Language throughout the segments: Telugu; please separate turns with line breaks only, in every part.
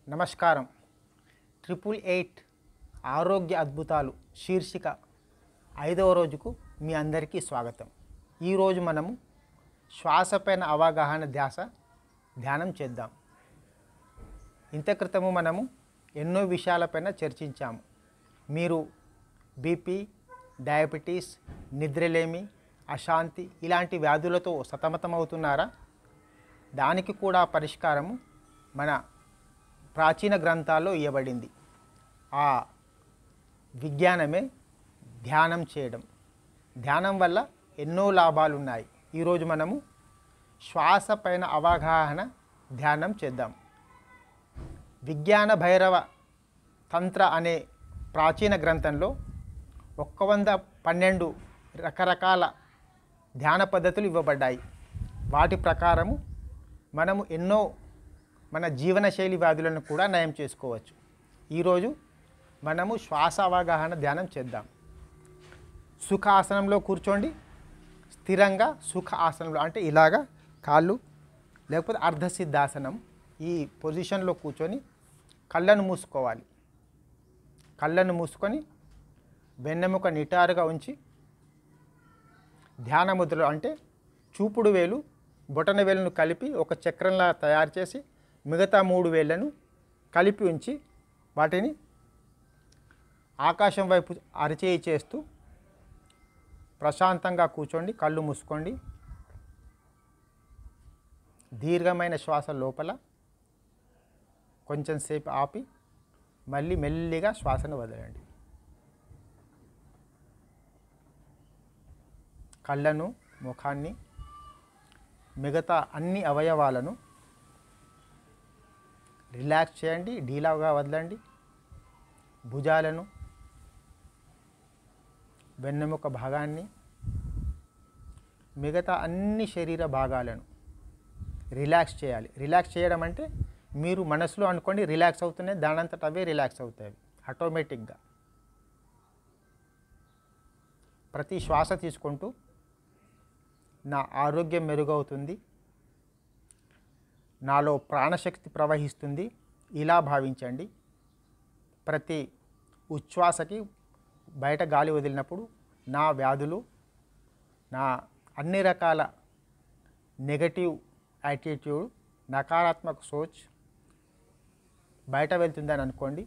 నమస్కారం. 888 ఆరోగ్య అద్భుతాలు శీర్షిక 5వ రోజుకు మీ అందరికీ స్వాగతం. ఈరోజు మనము శ్వాసపైన అవగాహన ధ్యానం చేద్దాం. ఇంత క్రితము మనము ఎన్నో విషయాలపైన చర్చించాము. మీరు బీపీ, డయాబెటీస్, నిద్రలేమి, అశాంతి ఇలాంటి వ్యాధులతో సతమతమవుతున్నారా? దానికి కూడా పరిష్కారము మన ప్రాచీన గ్రంథాల్లో ఇవ్వబడింది. ఆ విజ్ఞానమే ధ్యానం చేయడం. ధ్యానం వల్ల ఎన్నో లాభాలు ఉన్నాయి. ఈరోజు మనము శ్వాస పైన అవగాహన ధ్యానం చేద్దాం. విజ్ఞాన భైరవ తంత్ర అనే ప్రాచీన గ్రంథంలో 112 రకరకాల ధ్యాన పద్ధతులు ఇవ్వబడ్డాయి. వాటి ప్రకారము మనము ఎన్నో మన జీవనశైలి వ్యాధులను కూడా నయం చేసుకోవచ్చు. ఈరోజు మనము శ్వాస అవగాహన ధ్యానం చేద్దాం. సుఖ ఆసనంలో కూర్చోండి. స్థిరంగా సుఖ ఆసనంలో అంటే ఇలాగా కాళ్ళు, లేకపోతే అర్ధసిద్ధాసనం, ఈ పొజిషన్లో కూర్చొని కళ్ళను మూసుకోవాలి. కళ్ళను మూసుకొని వెన్నెముక నిటారుగా ఉంచి ధ్యాన ముద్రలో అంటే చూపుడు వేలు, బొటన వేలును కలిపి ఒక చక్రంలా తయారు చేసి మిగతా 3 వేళ్లను కలిపి ఉంచి వాటిని ఆకాశం వైపు అరచేయి చేస్తూ ప్రశాంతంగా కూర్చోండి. కళ్ళు మూసుకోండి. దీర్ఘమైన శ్వాస లోపల కొంచెం సేపు ఆపి మళ్ళీ మెల్లిగా శ్వాసను వదలండి. కళ్ళను, ముఖాన్ని, మిగతా అన్ని అవయవాలను రిలాక్స్ చేయండి. ఢీలాగా వదలండి. భుజాలను, వెన్నెముక భాగాన్ని, మిగతా అన్ని శరీర భాగాలను రిలాక్స్ చేయాలి. రిలాక్స్ చేయడం అంటే మీరు మనసులో అనుకోండి రిలాక్స్ అవుతున్నాయి, దానంతట అవే రిలాక్స్ అవుతాయి ఆటోమేటిక్గా. ప్రతి శ్వాస తీసుకుంటూ నా ఆరోగ్యం మెరుగవుతుంది, నాలో ప్రాణశక్తి ప్రవహిస్తుంది ఇలా భావించండి. ప్రతి ఉచ్ఛ్వాసకి బయట గాలి వదిలినప్పుడు నా వ్యాధులు, నా అన్ని రకాల నెగటివ్ యాటిట్యూడ్, నకారాత్మక సోచ్ బయట వెళ్తుందని అనుకోండి.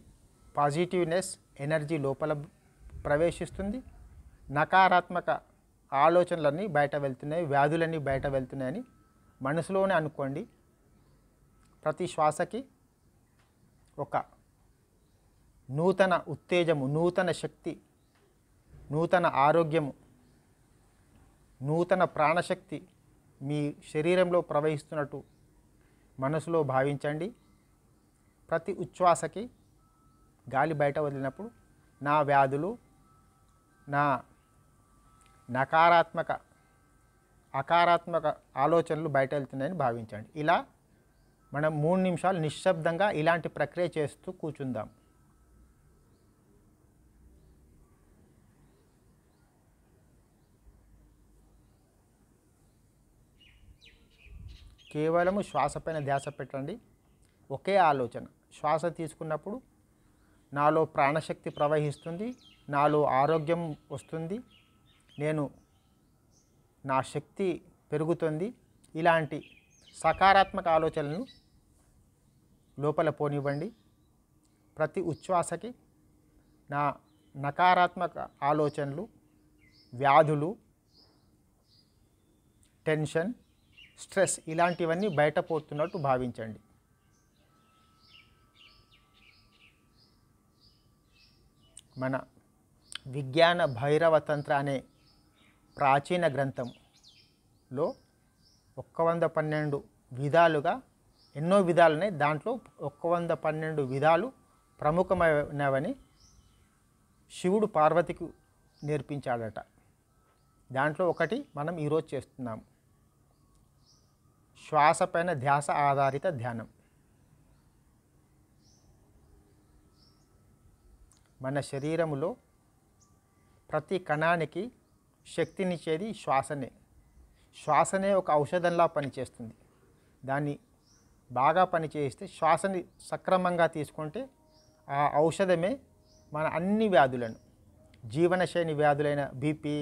పాజిటివ్నెస్ ఎనర్జీ లోపల ప్రవేశిస్తుంది. నకారాత్మక ఆలోచనలన్నీ బయట వెళ్తున్నాయి, వ్యాధులన్నీ బయట వెళ్తున్నాయని మనసులోనే అనుకోండి. ప్రతి శ్వాసకి ఒక నూతన ఉత్తేజము, నూతన శక్తి, నూతన ఆరోగ్యము, నూతన ప్రాణశక్తి మీ శరీరంలో ప్రవహిస్తున్నట్టు మనసులో భావించండి. ప్రతి ఉచ్ఛ్వాసకి గాలి బయట వదిలినప్పుడు నా వ్యాధులు, నా నకారాత్మక అకారాత్మక ఆలోచనలు బయట వెళ్తున్నాయని భావించండి. ఇలా మనం 3 నిమిషాలు నిశ్శబ్దంగా ఇలాంటి ప్రక్రియ చేస్తూ కూర్చుందాం. కేవలము శ్వాసపైన ధ్యాస పెట్టండి. ఒకే ఆలోచన. శ్వాస తీసుకున్నప్పుడు నాలో ప్రాణశక్తి ప్రవహిస్తుంది, నాలో ఆరోగ్యం వస్తుంది, నా శక్తి పెరుగుతుంది. ఇలాంటి సకారాత్మక ఆలోచనలను లోపల పోనివ్వండి. ప్రతి ఉచ్ఛ్వాసకి నా నకారాత్మక ఆలోచనలు, వ్యాధులు, టెన్షన్, స్ట్రెస్ ఇలాంటివన్నీ బయట పోతున్నట్టు భావించండి. మన విజ్ఞాన భైరవ తంత్ర అనే ప్రాచీన గ్రంథంలో 112 విధాలుగా ఎన్నో విధాలున్నాయి. దాంట్లో 112 విధాలు ప్రముఖమైనవని శివుడు పార్వతికి నేర్పించాడట. దాంట్లో ఒకటి మనం ఈరోజు చేస్తున్నాము. శ్వాస పైన ధ్యాస ఆధారిత ధ్యానం. మన శరీరములో ప్రతి కణానికి శక్తినిచ్చేది శ్వాసనే. శ్వాసనే ఒక ఔషధంలా పనిచేస్తుంది. దాన్ని బాగా పనిచేస్తే శ్వాసని సక్రమంగా తీసుకుంటే ఆ ఔషధమే మన అన్ని వ్యాధులను, జీవనశైలి వ్యాధులైన బీపీ,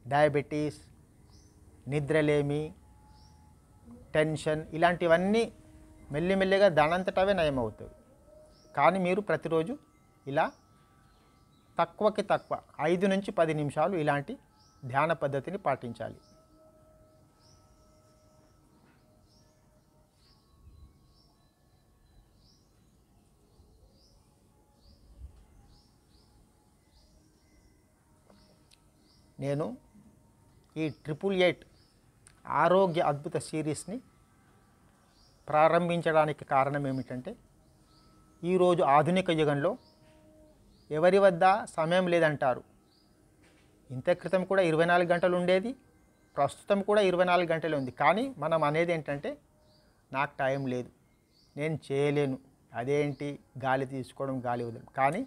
డయాబెటీస్, నిద్రలేమి, టెన్షన్ ఇలాంటివన్నీ మెల్లిమెల్లిగా దానంతటవే నయమవుతాయి. కానీ మీరు ప్రతిరోజు ఇలా తక్కువకి తక్కువ 5 నుంచి 10 నిమిషాలు ఇలాంటి ధ్యాన పద్ధతిని పాటించాలి. నేను ఈ 888 ఆరోగ్య అద్భుత సిరీస్ని ప్రారంభించడానికి కారణం ఏమిటంటే, ఈరోజు ఆధునిక యుగంలో ఎవరి వద్ద సమయం లేదంటారు. ఇంత క్రితం కూడా 24 గంటలు ఉండేది, ప్రస్తుతం కూడా 24 గంటలు ఉంది. కానీ మనం అనేది ఏంటంటే, నాకు టైం లేదు, నేను చేయలేను, అదేంటి గాలి తీసుకోవడం, గాలి వదలడం. కానీ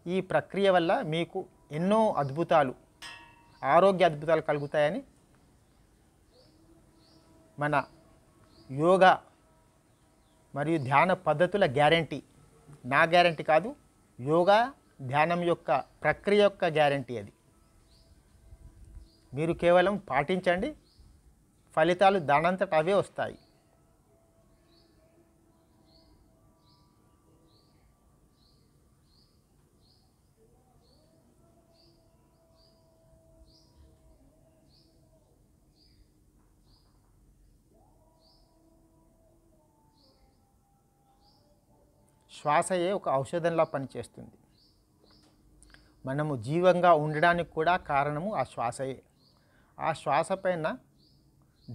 ఈ ప్రక్రియ వల్ల మీకు ఎన్నో అద్భుతాలు, ఆరోగ్య అద్భుతాలు కలుగుతాయని మన యోగా మరియు ధ్యాన పద్ధతుల గ్యారంటీ, నా గ్యారంటీ కాదు, యోగా ధ్యానం యొక్క ప్రక్రియ యొక్క గ్యారంటీ అది. మీరు కేవలం పాటించండి, ఫలితాలు దానంతట అవే వస్తాయి. శ్వాసయే ఒక ఔషధంలా పనిచేస్తుంది. మనము జీవంగా ఉండడానికి కూడా కారణము ఆ శ్వాసయే. ఆ శ్వాస పైన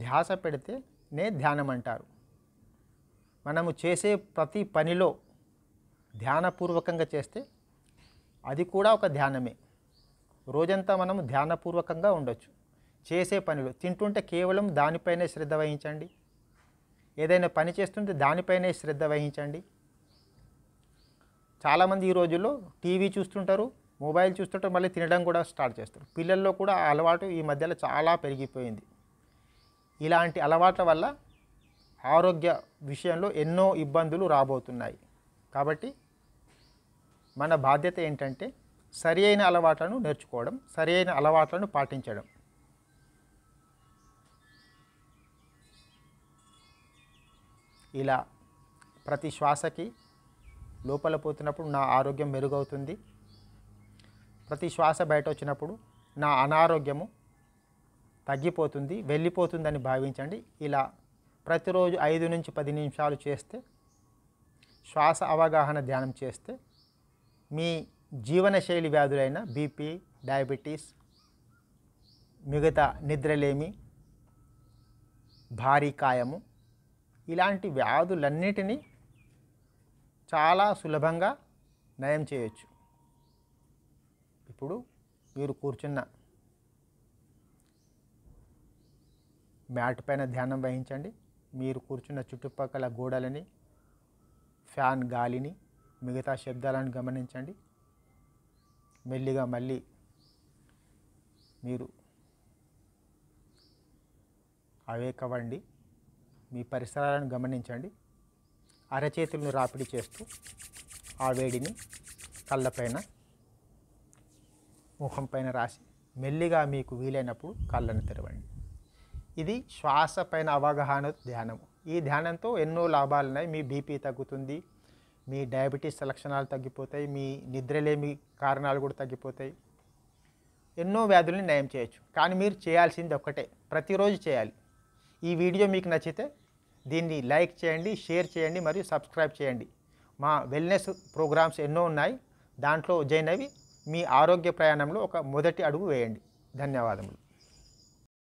ధ్యాస పెడితేనే ధ్యానం అంటారు. మనము చేసే ప్రతి పనిలో ధ్యానపూర్వకంగా చేస్తే అది కూడా ఒక ధ్యానమే. రోజంతా మనము ధ్యానపూర్వకంగా ఉండొచ్చు. చేసే పనిలో తింటుంటే కేవలం దానిపైనే శ్రద్ధ వహించండి, ఏదైనా పని చేస్తుంటే దానిపైనే శ్రద్ధ వహించండి. చాలామంది ఈ రోజుల్లో టీవీ చూస్తుంటారు, మొబైల్ చూస్తుంటారు, మళ్ళీ తినడం కూడా స్టార్ట్ చేస్తారు. పిల్లల్లో కూడా ఆ అలవాటు ఈ మధ్యలో చాలా పెరిగిపోయింది. ఇలాంటి అలవాట్ల వల్ల ఆరోగ్య విషయంలో ఎన్నో ఇబ్బందులు రాబోతున్నాయి. కాబట్టి మన బాధ్యత ఏంటంటే సరి అయిన అలవాట్లను నేర్చుకోవడం, సరి అయిన అలవాట్లను పాటించడం. ఇలా ప్రతి శ్వాసకి లోపల పోతున్నప్పుడు నా ఆరోగ్యం మెరుగవుతుంది, ప్రతి శ్వాస బయట వచ్చినప్పుడు నా అనారోగ్యము తగ్గిపోతుంది, వెళ్ళిపోతుందని భావించండి. ఇలా ప్రతిరోజు 5 నుంచి 10 నిమిషాలు చేస్తే, శ్వాస అవగాహన ధ్యానం చేస్తే మీ జీవనశైలి వ్యాధులైన బీపీ, డయాబెటీస్, మిగతా నిద్రలేమి, భారీ కాయము ఇలాంటి వ్యాధులన్నిటినీ చాలా సులభంగా నయం చేయొచ్చు. ఇప్పుడు మీరు కూర్చున్న మ్యాట్ పైన ధ్యానం వహించండి. మీరు కూర్చున్న చుట్టుపక్కల గోడలని, ఫ్యాన్ గాలిని, మిగతా శబ్దాలను గమనించండి. మెల్లిగా మళ్ళీ మీరు అవేకవ్వండి, మీ పరిసరాలను గమనించండి. అరచేతులను రాపిడి చేస్తూ ఆ వేడిని కళ్ళపైన, ముఖం పైన రాసి మెల్లిగా మీకు వీలైనప్పుడు కళ్ళను తెరవండి. ఇది శ్వాస పైన అవగాహన ధ్యానము. ఈ ధ్యానంతో ఎన్నో లాభాలు ఉన్నాయి. మీ బీపీ తగ్గుతుంది, మీ డయాబెటీస్ లక్షణాలు తగ్గిపోతాయి, మీ నిద్రలేమి కారణాలు కూడా తగ్గిపోతాయి, ఎన్నో వ్యాధుల్ని నయం చేయొచ్చు. కానీ మీరు చేయాల్సింది ఒక్కటే, ప్రతిరోజు చేయాలి. ఈ వీడియో మీకు నచ్చితే దీన్ని లైక్ చేయండి, షేర్ చేయండి మరియు సబ్స్క్రైబ్ చేయండి. మా వెల్నెస్ ప్రోగ్రామ్స్ ఎన్నో ఉన్నాయి, దాంట్లో జాయిన్ అవి మీ ఆరోగ్య ప్రయాణంలో ఒక మొదటి అడుగు వేయండి. ధన్యవాదములు.